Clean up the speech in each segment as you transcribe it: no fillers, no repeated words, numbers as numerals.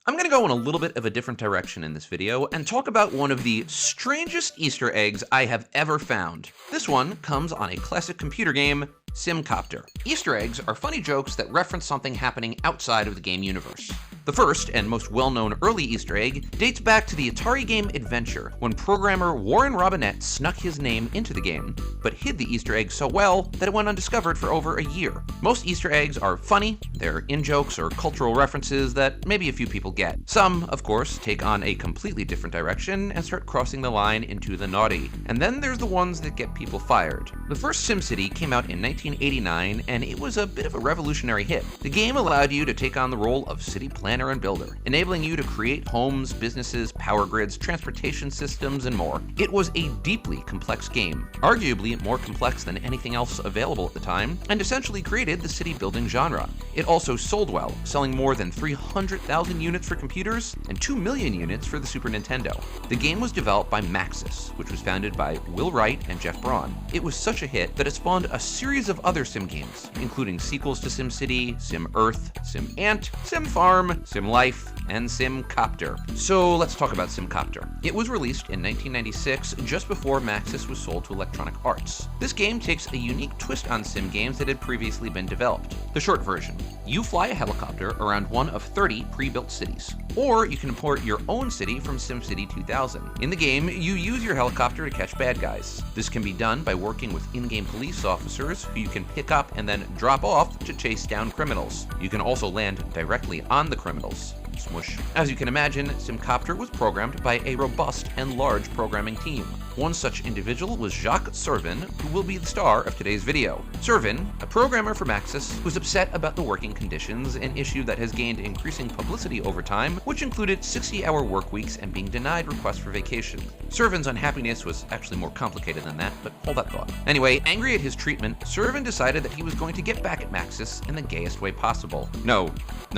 I'm going to go in a little bit of a different direction in this video and talk about one of the strangest Easter eggs I have ever found. This one comes on a classic computer game, SimCopter. Easter eggs are funny jokes that reference something happening outside of the game universe. The first and most well-known early Easter egg dates back to the Atari game Adventure, when programmer Warren Robinette snuck his name into the game, but hid the Easter egg so well that it went undiscovered for over a year. Most Easter eggs are funny, they're in-jokes or cultural references that maybe a few people get. Some, of course, take on a completely different direction and start crossing the line into the naughty. And then there's the ones that get people fired. The first SimCity came out in 1989, and it was a bit of a revolutionary hit. The game allowed you to take on the role of city planner and builder, enabling you to create homes, businesses, power grids, transportation systems, and more. It was a deeply complex game, arguably more complex than anything else available at the time, and essentially created the city building genre. It also sold well, selling more than 300,000 units for computers and 2 million units for the Super Nintendo. The game was developed by Maxis, which was founded by Will Wright and Jeff Braun. It was such a hit that it spawned a series of other Sim games, including sequels to SimCity, Sim Earth, Sim Ant, Sim Farm, Sim Life, and SimCopter. So let's talk about SimCopter. It was released in 1996, just before Maxis was sold to Electronic Arts. This game takes a unique twist on Sim games that had previously been developed. The short version: you fly a helicopter around one of 30 pre-built cities, or you can import your own city from SimCity 2000. In the game, you use your helicopter to catch bad guys. This can be done by working with in-game police officers who you can pick up and then drop off to chase down criminals. You can also land directly on the criminals. Smush. As you can imagine, SimCopter was programmed by a robust and large programming team. One such individual was Jaques Servin, who will be the star of today's video. Servin, a programmer for Maxis, was upset about the working conditions, an issue that has gained increasing publicity over time, which included 60-hour work weeks and being denied requests for vacation. Servin's unhappiness was actually more complicated than that, but hold that thought. Anyway, angry at his treatment, Servin decided that he was going to get back at Maxis in the gayest way possible. No,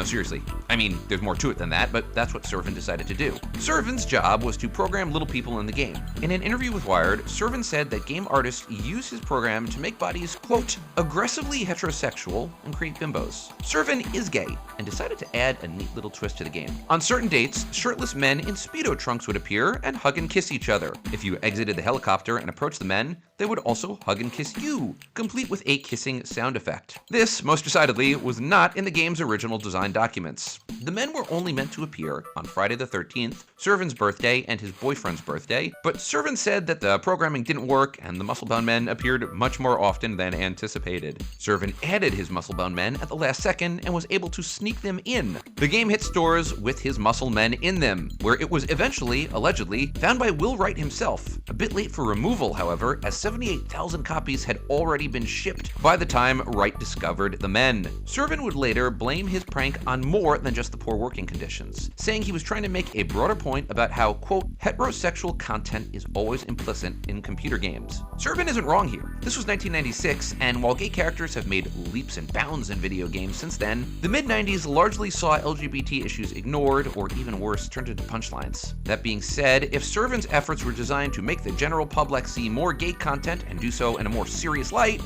seriously. I mean, there's more to it than that, but that's what Servin decided to do. Servin's job was to program little people in the game. In an interview with Wired, Servin said that game artists use his program to make bodies, quote, aggressively heterosexual and create bimbos. Servin is gay and decided to add a neat little twist to the game. On certain dates, shirtless men in Speedo trunks would appear and hug and kiss each other. If you exited the helicopter and approached the men, they would also hug and kiss you, complete with a kissing sound effect. This, most decidedly, was not in the game's original design documents. The men were only meant to appear on Friday the 13th, Servin's birthday and his boyfriend's birthday, but Servin said that the programming didn't work and the muscle-bound men appeared much more often than anticipated. Servin added his muscle-bound men at the last second and was able to sneak them in. The game hit stores with his muscle men in them, where it was eventually, allegedly, found by Will Wright himself. A bit late for removal, however, as 78,000 copies had already been shipped by the time Wright discovered the men. Servin would later blame his prank on more than just the poor working conditions, saying he was trying to make a broader point about how, quote, heterosexual content is always implicit in computer games. Servin isn't wrong here. This was 1996, and while gay characters have made leaps and bounds in video games since then, the mid-90s largely saw LGBT issues ignored, or even worse, turned into punchlines. That being said, if Servin's efforts were designed to make the general public see more gay content and do so in a more serious light,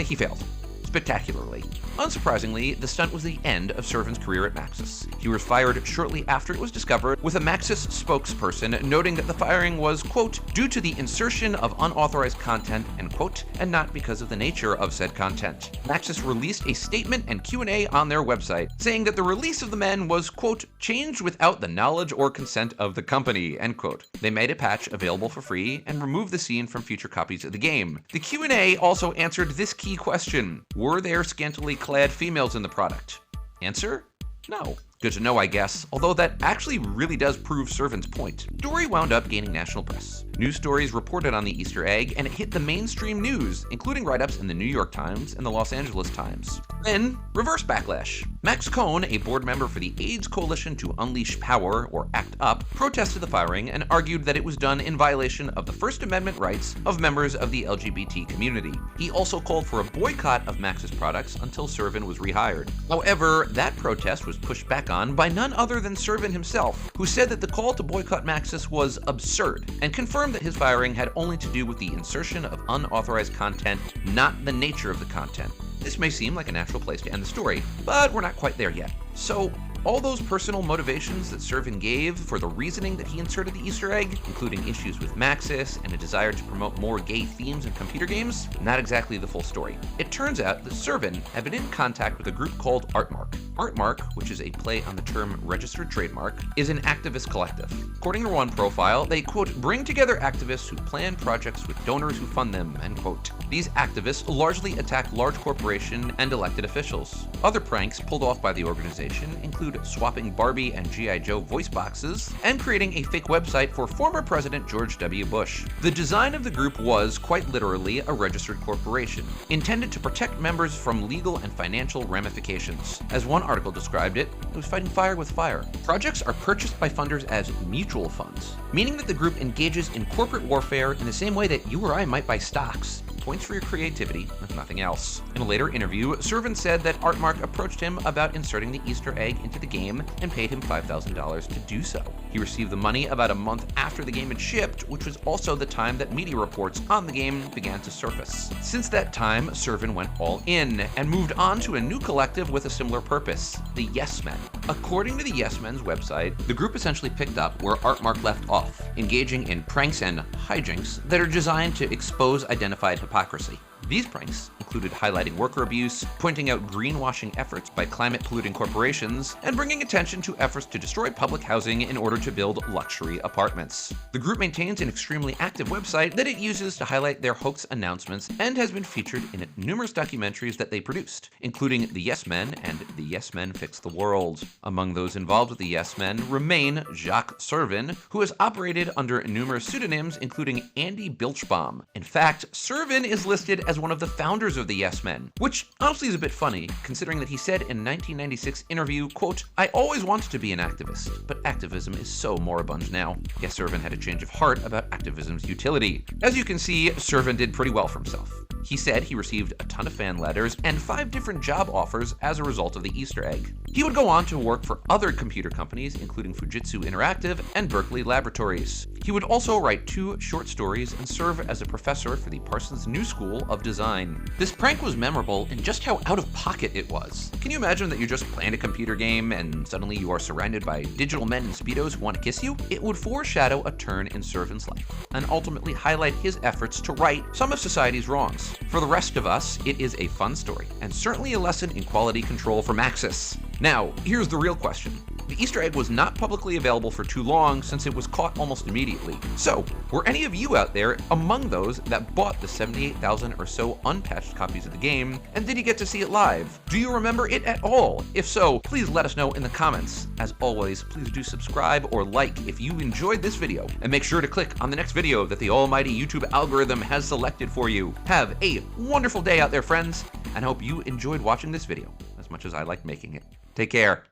he failed. Spectacularly. Unsurprisingly, the stunt was the end of Servin's career at Maxis. He was fired shortly after it was discovered, with a Maxis spokesperson noting that the firing was, quote, due to the insertion of unauthorized content, end quote, and not because of the nature of said content. Maxis released a statement and Q&A on their website, saying that the release of the men was, quote, changed without the knowledge or consent of the company, end quote. They made a patch available for free and removed the scene from future copies of the game. The Q&A also answered this key question: were there scantily clad females in the product? Answer: no. Good to know, I guess, although that actually really does prove Servin's point. Story wound up gaining national press. News stories reported on the Easter egg, and it hit the mainstream news, including write-ups in the New York Times and the Los Angeles Times. Then, reverse backlash. Max Cohn, a board member for the AIDS Coalition to Unleash Power, or ACT UP, protested the firing and argued that it was done in violation of the First Amendment rights of members of the LGBT community. He also called for a boycott of Maxis products until Servin was rehired. However, that protest was pushed back on by none other than Servin himself, who said that the call to boycott Maxis was absurd, and confirmed that his firing had only to do with the insertion of unauthorized content, not the nature of the content. This may seem like a natural place to end the story, but we're not quite there yet. So, All those personal motivations that Servin gave for the reasoning that he inserted the Easter egg, including issues with Maxis and a desire to promote more gay themes in computer games, not exactly the full story. It turns out that Servin had been in contact with a group called Artmark. Artmark, which is a play on the term registered trademark, is an activist collective. According to one profile, they, quote, bring together activists who plan projects with donors who fund them, end quote. These activists largely attack large corporation and elected officials. Other pranks pulled off by the organization include swapping Barbie and G.I. Joe voice boxes and creating a fake website for former President George W. Bush. The design of the group was, quite literally, a registered corporation, intended to protect members from legal and financial ramifications. As one article described it, it was fighting fire with fire. Projects are purchased by funders as mutual funds, meaning that the group engages in corporate warfare in the same way that you or I might buy stocks. Points for your creativity, if nothing else. In a later interview, Servin said that Artmark approached him about inserting the Easter egg into the game and paid him $5,000 to do so. He received the money about a month after the game had shipped, which was also the time that media reports on the game began to surface. Since that time, Servin went all in and moved on to a new collective with a similar purpose, the Yes Men. According to the Yes Men's website, the group essentially picked up where Artmark left off, engaging in pranks and hijinks that are designed to expose identified hypocrisy. These pranks included highlighting worker abuse, pointing out greenwashing efforts by climate-polluting corporations, and bringing attention to efforts to destroy public housing in order to build luxury apartments. The group maintains an extremely active website that it uses to highlight their hoax announcements and has been featured in numerous documentaries that they produced, including The Yes Men and The Yes Men Fix the World. Among those involved with the Yes Men remain Jaques Servin, who has operated under numerous pseudonyms, including Andy Bilchbaum. In fact, Servin is listed as one of the founders of the Yes Men, which honestly is a bit funny, considering that he said in a 1996 interview, quote, I always wanted to be an activist, but activism is so moribund now. Yes, Servin had a change of heart about activism's utility. As you can see, Servin did pretty well for himself. He said he received a ton of fan letters and 5 different job offers as a result of the Easter egg. He would go on to work for other computer companies, including Fujitsu Interactive and Berkeley Laboratories. He would also write 2 short stories and serve as a professor for the Parsons New School of Design. This prank was memorable in just how out of pocket it was. Can you imagine that you're just playing a computer game and suddenly you are surrounded by digital men in Speedos who want to kiss you? It would foreshadow a turn in Servin's life and ultimately highlight his efforts to right some of society's wrongs. For the rest of us, it is a fun story and certainly a lesson in quality control for Maxis. Now, here's the real question. The Easter egg was not publicly available for too long since it was caught almost immediately. So, were any of you out there among those that bought the 78,000 or so unpatched copies of the game, and did you get to see it live? Do you remember it at all? If so, please let us know in the comments. As always, please do subscribe or like if you enjoyed this video, and make sure to click on the next video that the almighty YouTube algorithm has selected for you. Have a wonderful day out there, friends, and I hope you enjoyed watching this video as much as I liked making it. Take care.